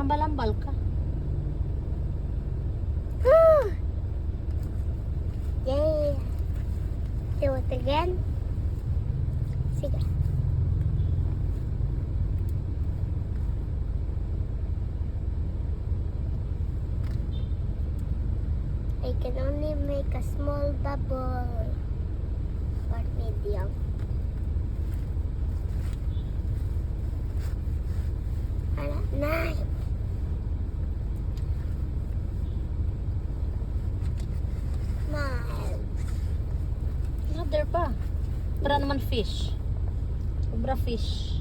Nagambal-ambal ka. Yay! Do it again. Sige. I can only make a small bubble. Or medium. Nice. Smile. Another pa. Para naman fish. Sobra fish.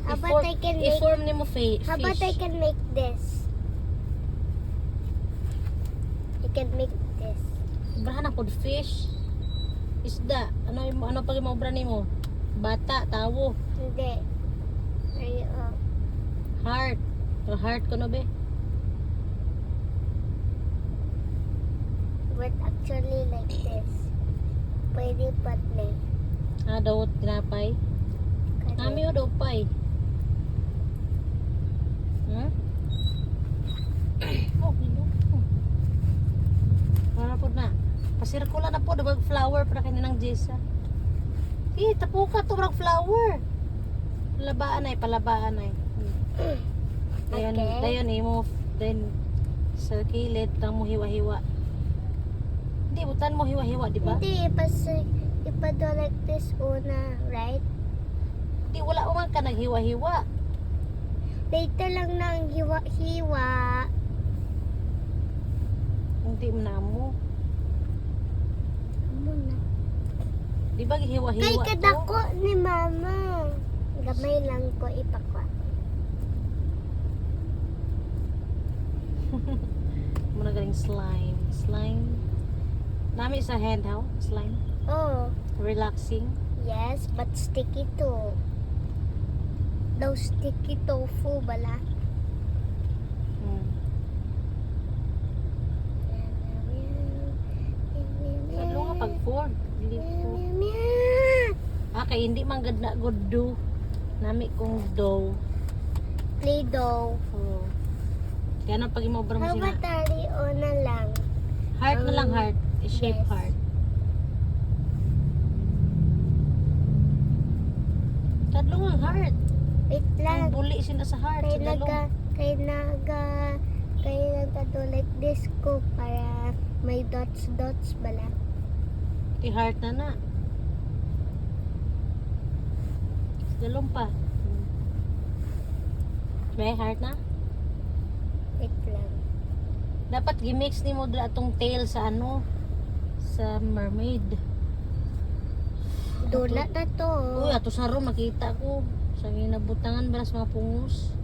How about I can make? I-form ni mo fish. How about I can make this? I can make this. Sobrahan na pod fish. Isda. Ano pag maobra nimo? Bata, tawo, Hindi. Ay, heart. Pero heart ko no be. but actually like this. Pwede pat na. Daw tinapay. Nami o daw pay. Oh, bilo. Para po na. Pasirkula na po dabag flower para kaninang Jessa. Tapo ka to brag flower. Palabaan ay. Dayon imo then sa kilid tang mo hiwa-hiwa. Hindi butan mo hiwa-hiwa, di ba? Hindi, ipado like this una, right? Di wala man ka naghiwa-hiwa. Later lang nang hiwa-hiwa. Hindi mo na mo. Muna. Di ba gihiwa-hiwa Kay to? kadako ni mama. Gamay lang ko ipakwa. Muna galing slime. Slime. Nami sa hand, how? Slime. Oh, Relaxing. yes, but sticky too. Daw sticky tofu bala. Salo nga pag Ford. Kay hindi man gad na good do. Nami kong dough. Play-doh. Oh. Kaya nang pag imobra mo How sina. about na lang? Heart na lang heart. I-shape Yes. heart. Tadlong ang heart. Wait Ang lang. buli sila sa heart. Kay Sa dalong. nagado like this ko para may dots bala. Ti heart na na. Sa dalong pa. May heart na. Wait lang. Dapat gimix ni mo dra atong tail sa sa mermaid. Dula na to. Uy, ato sa room makita ko sa ginabutangan ba sa mga pungos.